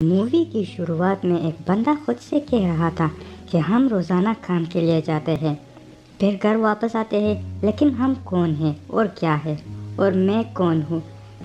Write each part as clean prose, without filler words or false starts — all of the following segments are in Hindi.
मूवी की शुरुआत में एक बंदा खुद से कह रहा था कि हम रोज़ाना काम के लिए जाते हैं, फिर घर वापस आते हैं, लेकिन हम कौन हैं और क्या है और मैं कौन हूँ।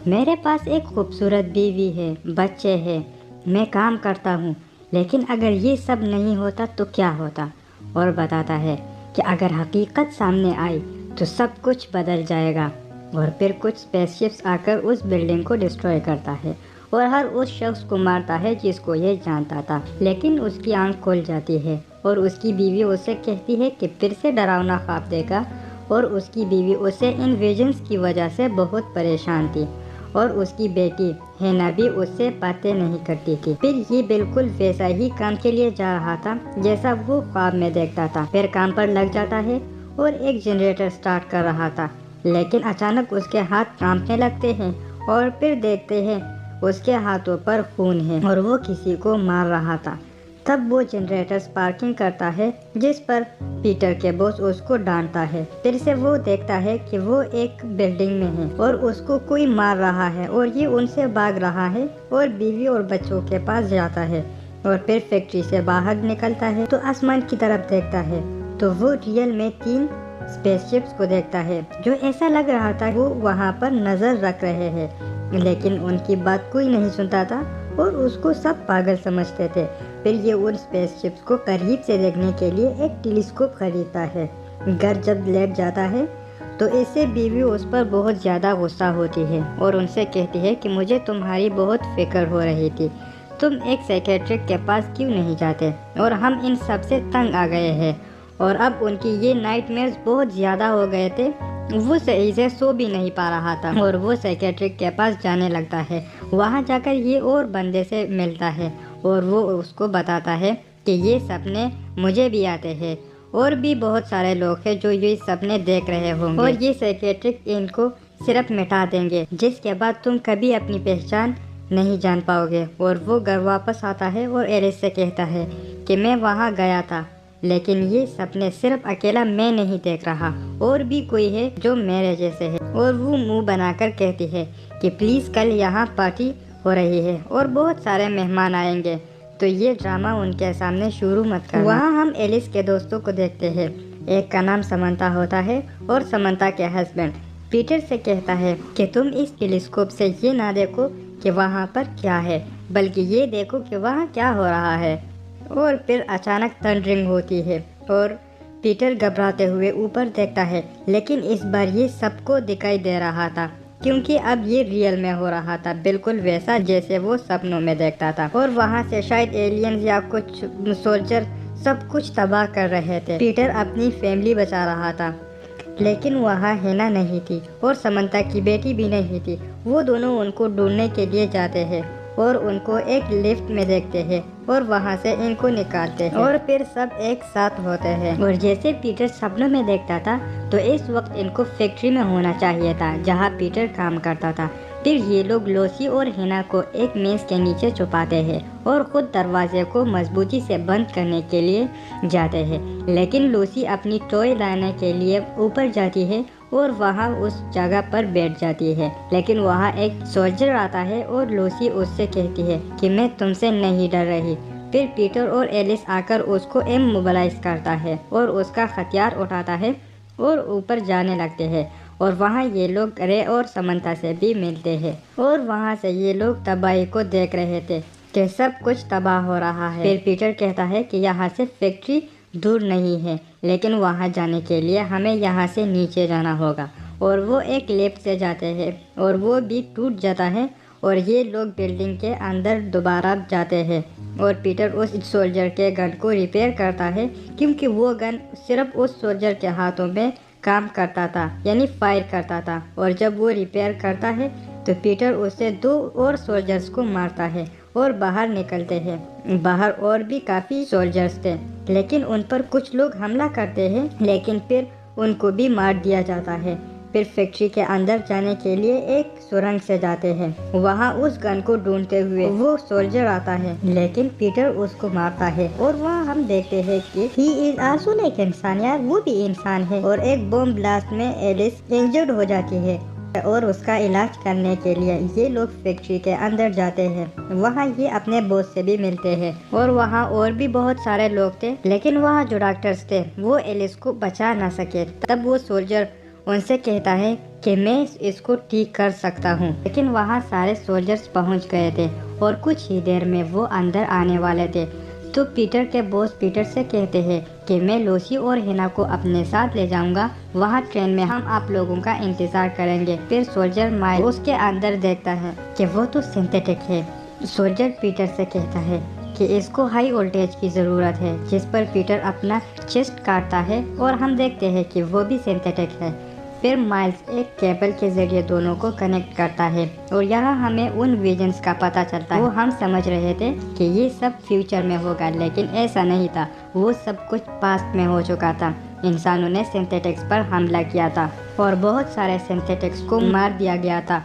मेरे पास एक खूबसूरत बीवी है, बच्चे हैं, मैं काम करता हूँ, लेकिन अगर ये सब नहीं होता तो क्या होता। और बताता है कि अगर हकीकत सामने आई तो सब कुछ बदल जाएगा। और फिर कुछ स्पेसशिप्स आकर उस बिल्डिंग को डिस्ट्रॉय करता है और हर उस शख्स को मारता है जिसको ये जानता था। लेकिन उसकी आंख खुल जाती है और उसकी बीवी उससे कहती है कि फिर से डरावना ख्वाब देखा। और उसकी बीवी उसे इन विजन्स की वजह से बहुत परेशान थी और उसकी बेटी हैना भी उससे बातें नहीं करती थी। फिर ये बिल्कुल वैसा ही काम के लिए जा रहा था जैसा वो ख्वाब में देखता था। फिर काम पर लग जाता है और एक जनरेटर स्टार्ट कर रहा था, लेकिन अचानक उसके हाथ कांपने लगते हैं और फिर देखते हैं उसके हाथों पर खून है और वो किसी को मार रहा था। तब वो जनरेटर स्पार्किंग करता है जिस पर पीटर के बॉस उसको डांटता है। फिर से वो देखता है कि वो एक बिल्डिंग में है और उसको कोई मार रहा है और ये उनसे भाग रहा है और बीवी और बच्चों के पास जाता है। और फिर फैक्ट्री से बाहर निकलता है तो आसमान की तरफ देखता है तो वो रियल में 3 स्पेसशिप्स को देखता है जो ऐसा लग रहा था वो वहाँ पर नजर रख रहे हैं, लेकिन उनकी बात कोई नहीं सुनता था और उसको सब पागल समझते थे। फिर ये उन स्पेसशिप्स को करीब से देखने के लिए एक टेलीस्कोप खरीदता है। घर जब लेट जाता है तो इससे बीवी उस पर बहुत ज़्यादा गुस्सा होती है और उनसे कहती है कि मुझे तुम्हारी बहुत फिक्र हो रही थी, तुम एक साइकेट्रिक के पास क्यों नहीं जाते, और हम इन सब से तंग आ गए हैं। और अब उनकी ये नाइटमेयर्स बहुत ज़्यादा हो गए थे, वो सही से सो भी नहीं पा रहा था और वो साइकेट्रिक के पास जाने लगता है। वहाँ जाकर ये और बंदे से मिलता है और वो उसको बताता है कि ये सपने मुझे भी आते हैं और भी बहुत सारे लोग हैं जो ये सपने देख रहे होंगे और ये साइकेट्रिक इनको सिर्फ मिटा देंगे, जिसके बाद तुम कभी अपनी पहचान नहीं जान पाओगे। और वो घर वापस आता है और एलिस से कहता है कि मैं वहाँ गया था, लेकिन ये सपने सिर्फ अकेला मैं नहीं देख रहा, और भी कोई है जो मेरे जैसे है। और वो मुंह बनाकर कहती है कि प्लीज़ कल यहाँ पार्टी हो रही है और बहुत सारे मेहमान आएंगे, तो ये ड्रामा उनके सामने शुरू मत करना। वहाँ हम एलिस के दोस्तों को देखते हैं। एक का नाम समंता होता है और समंता के हस्बैंड पीटर से कहता है कि तुम इस टेलीस्कोप से ये ना देखो कि वहाँ पर क्या है, बल्कि ये देखो कि वहाँ क्या हो रहा है। और फिर अचानक थंडरिंग होती है और पीटर घबराते हुए ऊपर देखता है, लेकिन इस बार ये सबको दिखाई दे रहा था क्योंकि अब ये रियल में हो रहा था, बिल्कुल वैसा जैसे वो सपनों में देखता था। और वहाँ से शायद एलियंस या कुछ सोल्जर सब कुछ तबाह कर रहे थे। पीटर अपनी फैमिली बचा रहा था, लेकिन वहाँ हैना नहीं थी और समंता की बेटी भी नहीं थी। वो दोनों उनको ढूंढने के लिए जाते हैं और उनको एक लिफ्ट में देखते हैं और वहाँ से इनको निकालते हैं और फिर सब एक साथ होते हैं। और जैसे पीटर सपनों में देखता था तो इस वक्त इनको फैक्ट्री में होना चाहिए था जहाँ पीटर काम करता था। फिर ये लोग लूसी और हैना को एक मेज के नीचे छुपाते हैं और खुद दरवाजे को मजबूती से बंद करने के लिए जाते हैं। लेकिन लूसी अपनी टॉय लाने के लिए ऊपर जाती है और वहाँ उस जगह पर बैठ जाती है, लेकिन वहाँ एक सोल्जर आता है और लूसी उससे कहती है कि मैं तुमसे नहीं डर रही। फिर पीटर और एलिस आकर उसको इमोबिलाइज करता है और उसका हथियार उठाता है और ऊपर जाने लगते हैं। और वहाँ ये लोग रे और समंता से भी मिलते हैं और वहाँ से ये लोग तबाही को देख रहे थे कि सब कुछ तबाह हो रहा है। फिर पीटर कहता है कि यहाँ से फैक्ट्री दूर नहीं है, लेकिन वहाँ जाने के लिए हमें यहाँ से नीचे जाना होगा। और वो एक लिफ्ट से जाते हैं और वो भी टूट जाता है और ये लोग बिल्डिंग के अंदर दोबारा जाते हैं। और पीटर उस सोल्जर के गन को रिपेयर करता है क्योंकि वो गन सिर्फ उस सोल्जर के हाथों में काम करता था, यानी फायर करता था। और जब वो रिपेयर करता है तो पीटर उससे 2 और सोल्जर्स को मारता है और बाहर निकलते हैं। बाहर और भी काफ़ी सोल्जर्स थे, लेकिन उन पर कुछ लोग हमला करते हैं, लेकिन फिर उनको भी मार दिया जाता है। फिर फैक्ट्री के अंदर जाने के लिए एक सुरंग से जाते हैं। वहाँ उस गन को ढूंढते हुए वो सोल्जर आता है, लेकिन पीटर उसको मारता है। और वहाँ हम देखते हैं कि ही इज आल्सो लाइक इंसान, यार वो भी इंसान है। और एक बम ब्लास्ट में एलिस इंजर्ड हो जाती है और उसका इलाज करने के लिए ये लोग फैक्ट्री के अंदर जाते हैं। वहाँ ये अपने बॉस से भी मिलते हैं और वहाँ और भी बहुत सारे लोग थे, लेकिन वहाँ जो डॉक्टर्स थे वो एलिस को बचा ना सके। तब वो सोल्जर उनसे कहता है कि मैं इसको ठीक कर सकता हूँ, लेकिन वहाँ सारे सोल्जर्स पहुँच गए थे और कुछ ही देर में वो अंदर आने वाले थे। तो पीटर के बॉस पीटर से कहते हैं कि मैं लूसी और हिना को अपने साथ ले जाऊंगा, वहाँ ट्रेन में हम आप लोगों का इंतजार करेंगे। फिर सोल्जर माइल उसके अंदर देखता है कि वो तो सिंथेटिक है। सोल्जर पीटर से कहता है कि इसको हाई वोल्टेज की ज़रूरत है, जिस पर पीटर अपना चेस्ट काटता है और हम देखते हैं कि वो भी सिंथेटिक है। फिर माइल्स एक केबल के जरिए दोनों को कनेक्ट करता है और यहाँ हमें उन विजन्स का पता चलता है। वो हम समझ रहे थे कि ये सब फ्यूचर में होगा, लेकिन ऐसा नहीं था। वो सब कुछ पास्ट में हो चुका था। इंसानों ने सिंथेटिक्स पर हमला किया था और बहुत सारे सिंथेटिक्स को मार दिया गया था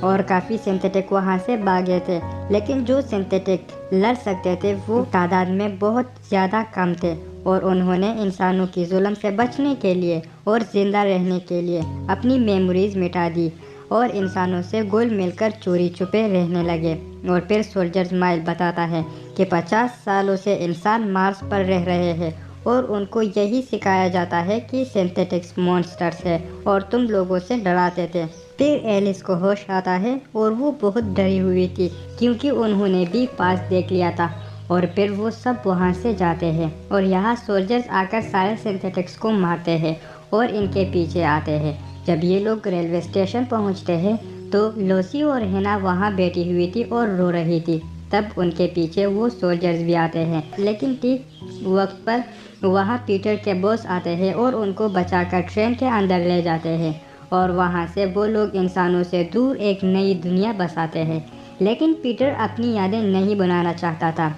और काफ़ी सिंथेटिक वहाँ से भागे थे। लेकिन जो सिंथेटिक लड़ सकते थे वो तादाद में बहुत ज़्यादा कम थे और उन्होंने इंसानों की जुल्म से बचने के लिए और ज़िंदा रहने के लिए अपनी मेमोरीज मिटा दी और इंसानों से घुल मिलकर चोरी छुपे रहने लगे। और फिर सोल्जर माइल बताता है कि 50 सालों से इंसान मार्स पर रह रहे हैं और उनको यही सिखाया जाता है कि सिंथेटिक्स मॉन्स्टर्स है और तुम लोगों से डराते थे। फिर एलिस को होश आता है और वो बहुत डरी हुई थी क्योंकि उन्होंने भी पास देख लिया था। और फिर वो सब वहाँ से जाते हैं और यहाँ सोल्जर्स आकर सारे सिंथेटिक्स को मारते हैं और इनके पीछे आते हैं। जब ये लोग रेलवे स्टेशन पहुँचते हैं तो लूसी और हिना वहाँ बैठी हुई थी और रो रही थी। तब उनके पीछे वो सोल्जर्स भी आते हैं, लेकिन ठीक वक्त पर वहाँ पीटर के बॉस आते हैं और उनको बचाकर ट्रेन के अंदर ले जाते हैं और वहाँ से वो लोग इंसानों से दूर एक नई दुनिया बसाते हैं। लेकिन पीटर अपनी यादें नहीं बनाना चाहता था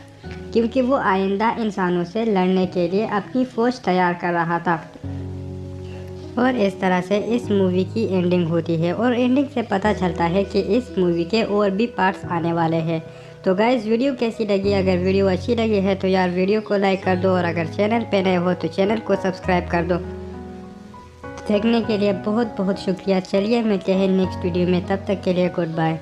क्योंकि वो आइंदा इंसानों से लड़ने के लिए अपनी फ़ौज तैयार कर रहा था। और इस तरह से इस मूवी की एंडिंग होती है और एंडिंग से पता चलता है कि इस मूवी के और भी पार्ट्स आने वाले हैं। तो गाइज़ वीडियो कैसी लगी? अगर वीडियो अच्छी लगी है तो यार वीडियो को लाइक कर दो और अगर चैनल पे नए हो तो चैनल को सब्सक्राइब कर दो। देखने के लिए बहुत बहुत शुक्रिया। चलिए मिलते हैं नेक्स्ट वीडियो में, तब तक के लिए गुड बाय।